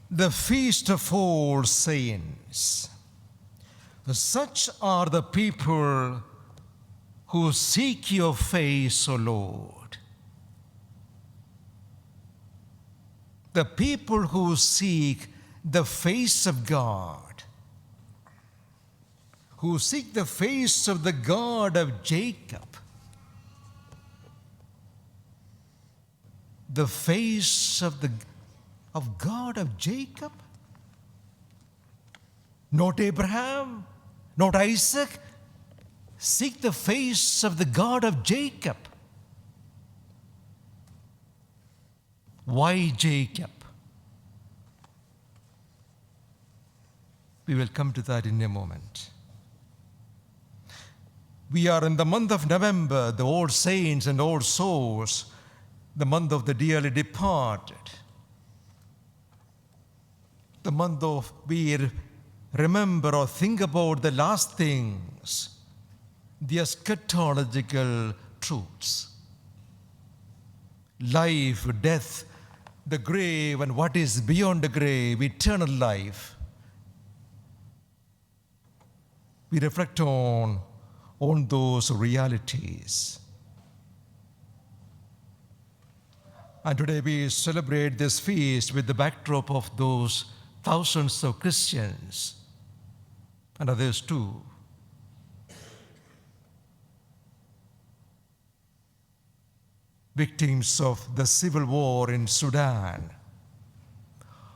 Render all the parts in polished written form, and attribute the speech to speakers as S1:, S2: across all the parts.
S1: the feast of all saints. Such are the people who seek your face, O Lord. The people who seek the face of God, who seek the face of the God of Jacob, the face of God of Jacob, not Abraham, not Isaac. Seek the face of the God of Jacob. Why Jacob? We will come to that in a moment. We are in the month of November, the All Saints and All Souls, the month of the dearly departed. The month of we remember or think about the last things, the eschatological truths. Life, death, the grave, and what is beyond the grave, eternal life. We reflect on those realities. And today we celebrate this feast with the backdrop of those thousands of Christians and others too. Victims of the civil war in Sudan,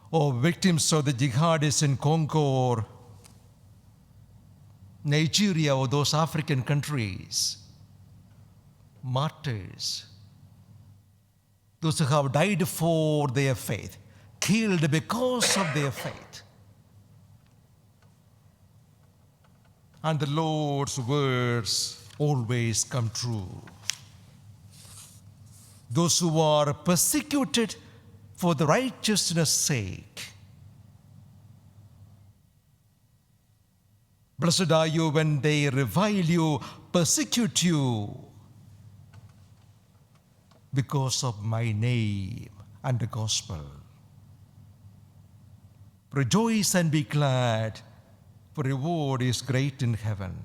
S1: or victims of the jihadists in Congo or Nigeria or those African countries, martyrs, those who have died for their faith, killed because of their faith. And the Lord's words always come true. Those who are persecuted for the righteousness' sake. Blessed are you when they revile you, persecute you, because of my name and the gospel. Rejoice and be glad, for reward is great in heaven.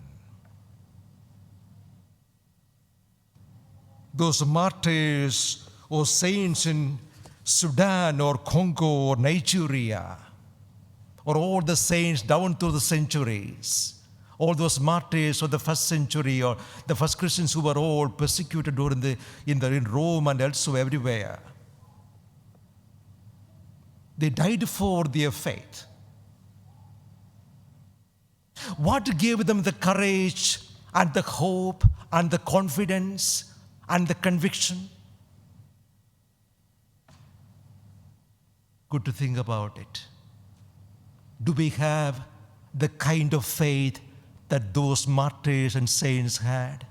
S1: Those martyrs or saints in Sudan or Congo or Nigeria, or all the saints down through the centuries, all those martyrs of the first century or the first Christians who were all persecuted in Rome and elsewhere everywhere. They died for their faith. What gave them the courage and the hope and the confidence and the conviction? Good to think about it. Do we have the kind of faith that those martyrs and saints had?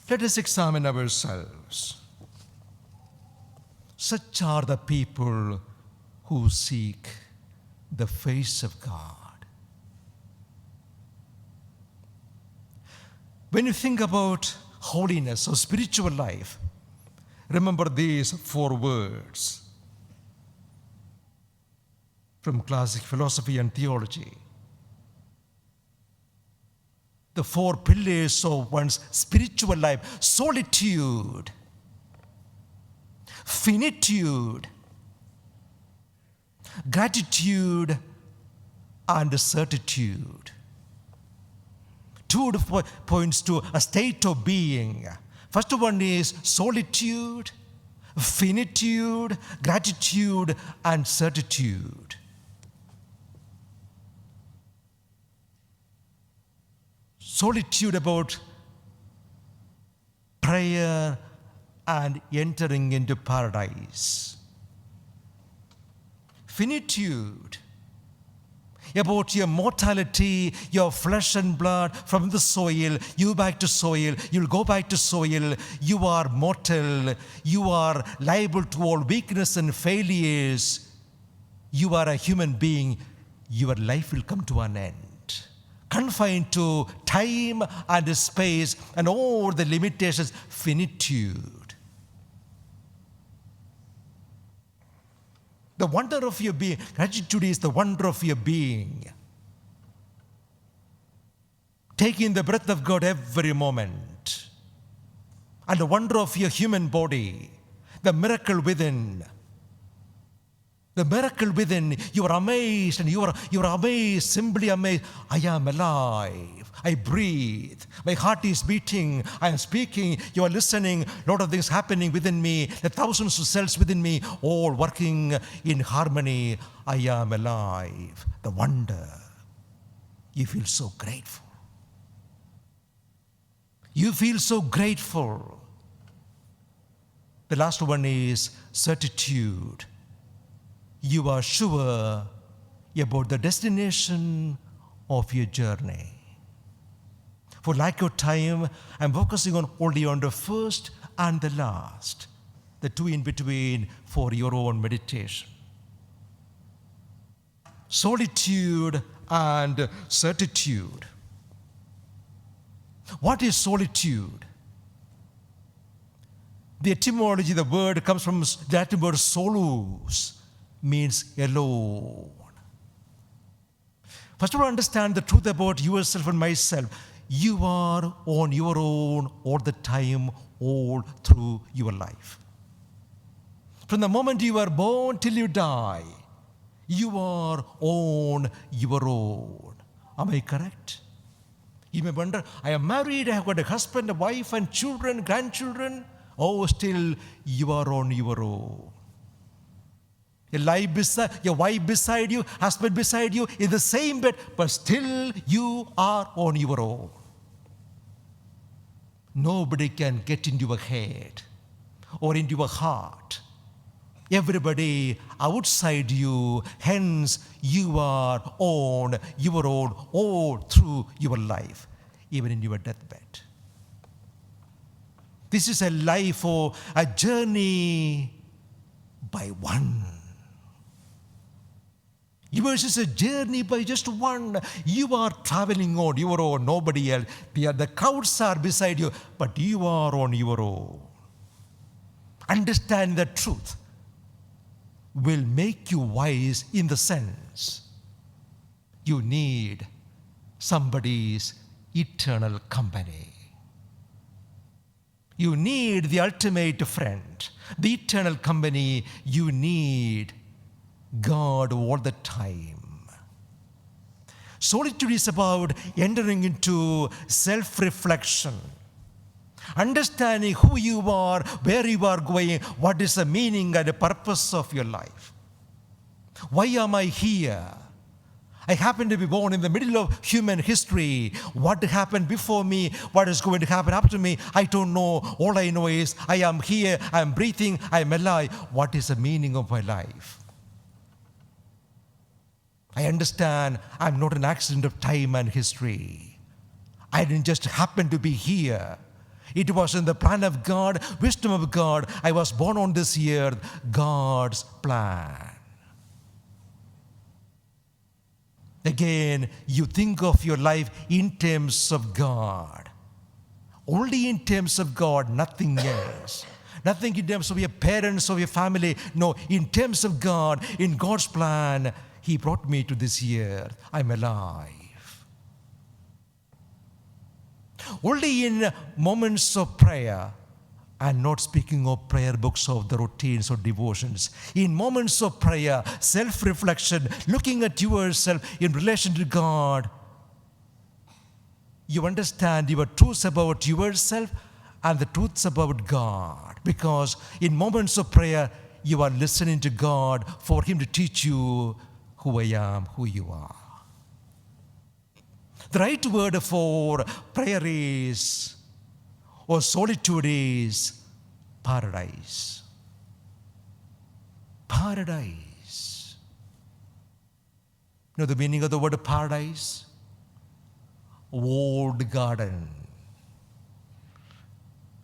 S1: Let us examine ourselves. Such are the people who seek the face of God. When you think about holiness or spiritual life, remember these 4 words from classic philosophy and theology. The 4 pillars of one's spiritual life: solitude, finitude, gratitude, and certitude. Tude points to a state of being. First one is solitude, finitude, gratitude, and certitude. Solitude about prayer and entering into paradise. Finitude about your mortality, your flesh and blood from the soil, you back to soil, you'll go back to soil, you are mortal, you are liable to all weakness and failures, you are a human being, your life will come to an end. Confined to time and space and all the limitations, finitude. The wonder of your being. Gratitude is the wonder of your being. Taking the breath of God every moment. And the wonder of your human body. The miracle within. The miracle within. You are amazed, and you are amazed, simply amazed. I am alive. I breathe. My heart is beating. I am speaking. You are listening. A lot of things happening within me. The thousands of cells within me, all working in harmony. I am alive. The wonder. You feel so grateful. You feel so grateful. The last one is certitude. You are sure about the destination of your journey. For lack of time, I'm focusing only on the first and the last, the two in between for your own meditation. Solitude and certitude. What is solitude? The etymology, the word comes from the Latin word solus, means alone. First of all, understand the truth about yourself and myself. You are on your own all the time, all through your life. From the moment you are born till you die, you are on your own. Am I correct? You may wonder, I am married, I have got a husband, a wife, and children, grandchildren. Oh, still you are on your own. Your wife beside you, husband beside you, in the same bed, but still you are on your own. Nobody can get into your head or into your heart. Everybody outside you, hence you are on your own all through your life, even in your deathbed. This is a life or a journey by one. Yours is a journey by just one. You are traveling on your own, nobody else. The crowds are beside you, but you are on your own. Understand the truth will make you wise in the sense you need somebody's eternal company. You need the ultimate friend, the eternal company. You need God all the time. Solitude is about entering into self-reflection, understanding who you are, where you are going, what is the meaning and the purpose of your life. Why am I here? I happen to be born in the middle of human history. What happened before me? What is going to happen after me? I don't know. All I know is I am here, I am breathing, I am alive. What is the meaning of my life? I understand I'm not an accident of time and history. I didn't just happen to be here. It was in the plan of God, wisdom of God. I was born on this earth, God's plan. Again, you think of your life in terms of God. Only in terms of God, nothing else. Nothing in terms of your parents or your family. No, in terms of God, in God's plan, He brought me to this earth. I'm alive. Only in moments of prayer, and not speaking of prayer books of the routines or devotions, in moments of prayer, self-reflection, looking at yourself in relation to God, you understand your truths about yourself and the truths about God. Because in moments of prayer, you are listening to God for Him to teach you who I am, who you are. The right word for prayer is, or solitude is, paradise. Paradise. You know the meaning of the word paradise? Walled garden.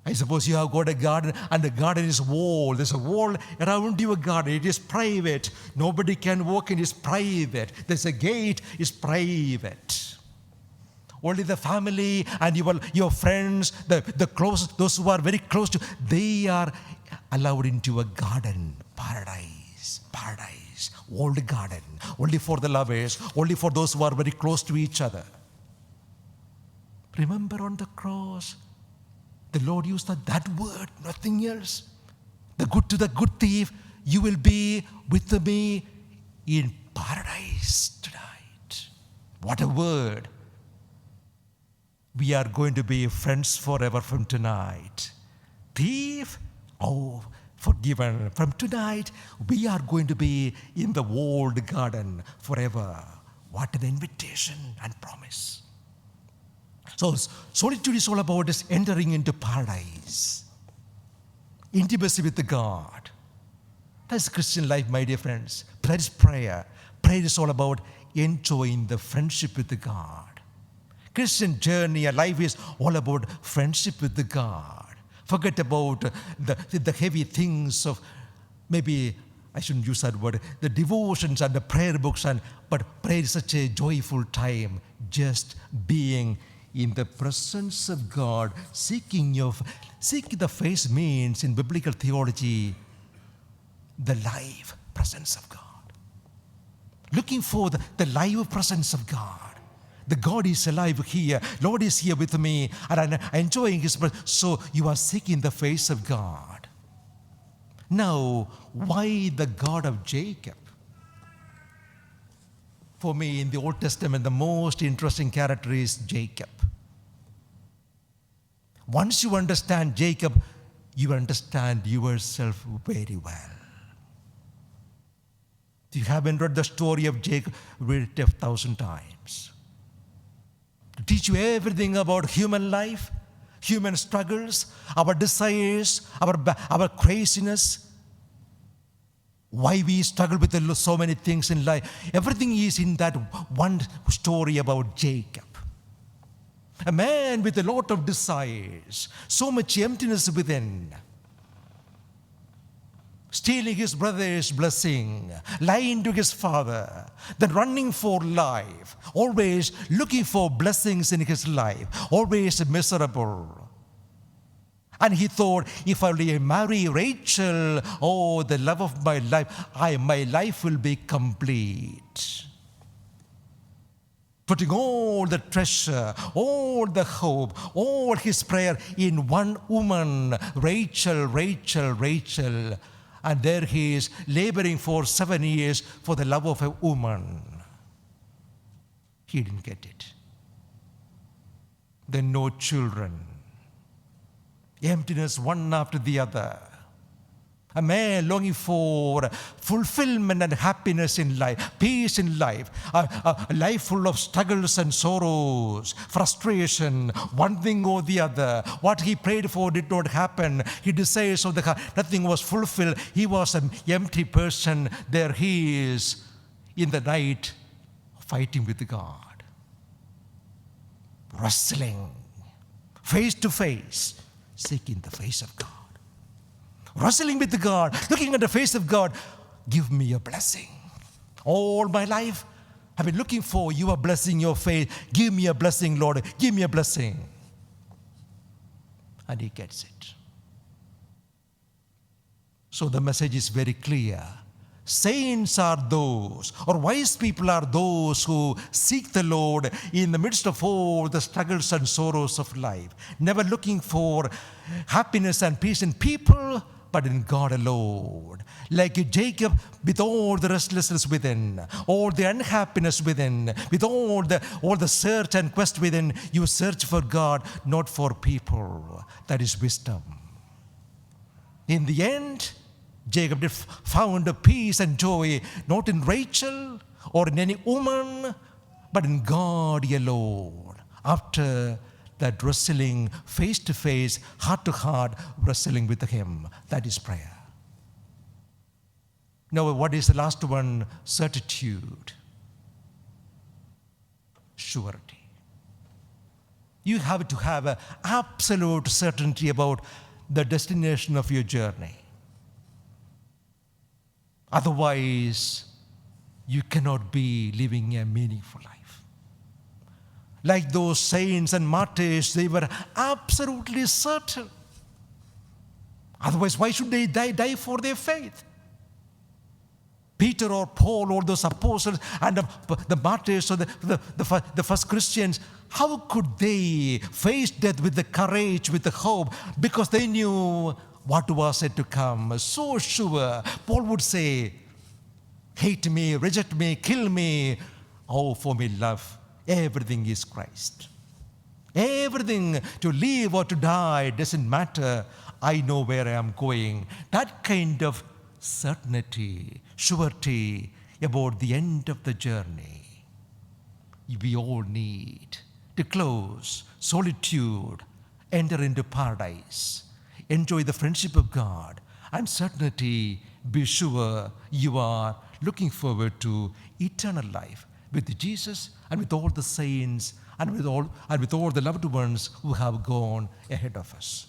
S1: I suppose you have got a garden and the garden is walled. There's a wall around your garden. It is private. Nobody can walk in. It's private. There's a gate. It's private. Only the family and your friends, the close, those who are very close to, they are allowed into a garden, paradise. Paradise, old garden, only for the lovers, only for those who are very close to each other. Remember on the cross, the Lord used that word, nothing else. The good to the good thief, you will be with me in paradise tonight. What a word. We are going to be friends forever from tonight. Thief, oh, forgiven. From tonight, we are going to be in the old garden forever. What an invitation and promise. So, solitude is all about us entering into paradise. Intimacy with the God. That's Christian life, my dear friends. That is prayer. Prayer is all about enjoying the friendship with the God. Christian journey and life is all about friendship with the God. Forget about the heavy things of, maybe I shouldn't use that word, the devotions and the prayer books, but prayer is such a joyful time, just being in the presence of God. Seeking the face means in biblical theology the live presence of God. Looking for the live presence of God. The God is alive here. Lord is here with me, and I'm enjoying His presence. So you are seeking the face of God. Now, why the God of Jacob? For me, in the Old Testament, the most interesting character is Jacob. Once you understand Jacob, you understand yourself very well. If you haven't read the story of Jacob, read it 1,000 times. To teach you everything about human life, human struggles, our desires, our craziness, why we struggle with so many things in life. Everything is in that one story about Jacob. A man with a lot of desires, so much emptiness within. Stealing his brother's blessing, lying to his father, then running for life, always looking for blessings in his life, always miserable. And he thought, if I marry Rachel, oh, the love of my life, my life will be complete. Putting all the treasure, all the hope, all his prayer in one woman, Rachel, Rachel, Rachel. And there he is laboring for 7 years for the love of a woman. He didn't get it. Then no children. Emptiness one after the other. A man longing for fulfillment and happiness in life, peace in life, a life full of struggles and sorrows, frustration, one thing or the other. What he prayed for did not happen. He desires of the heart, nothing was fulfilled. He was an empty person. There he is in the night fighting with God, wrestling face to face, seeking the face of God. Wrestling with God, looking at the face of God. Give me a blessing. All my life, I've been looking for your blessing, your faith. Give me a blessing, Lord. Give me a blessing. And he gets it. So the message is very clear. Saints are those, or wise people are those who seek the Lord in the midst of all the struggles and sorrows of life. Never looking for happiness and peace in people, but in God alone. Like Jacob, with all the restlessness within, all the unhappiness within, with all the search and quest within, you search for God, not for people. That is wisdom. In the end, Jacob found a peace and joy, not in Rachel or in any woman, but in God alone. After that wrestling face to face, heart to heart, wrestling with Him. That is prayer. Now, what is the last one? Certitude. Surety. You have to have an absolute certainty about the destination of your journey. Otherwise, you cannot be living a meaningful life. Like those saints and martyrs, they were absolutely certain. Otherwise, why should they die for their faith? Peter or Paul or those apostles and the martyrs or the first Christians, how could they face death with the courage, with the hope? Because they knew what was yet to come. So sure. Paul would say, hate me, reject me, kill me. Oh, for me, love, everything is Christ. Everything, to live or to die, doesn't matter. I know where I am going. That kind of certainty, surety about the end of the journey, we all need to close solitude, enter into paradise, enjoy the friendship of God, and certainty, be sure you are looking forward to eternal life with Jesus and with all the saints and with all the loved ones who have gone ahead of us.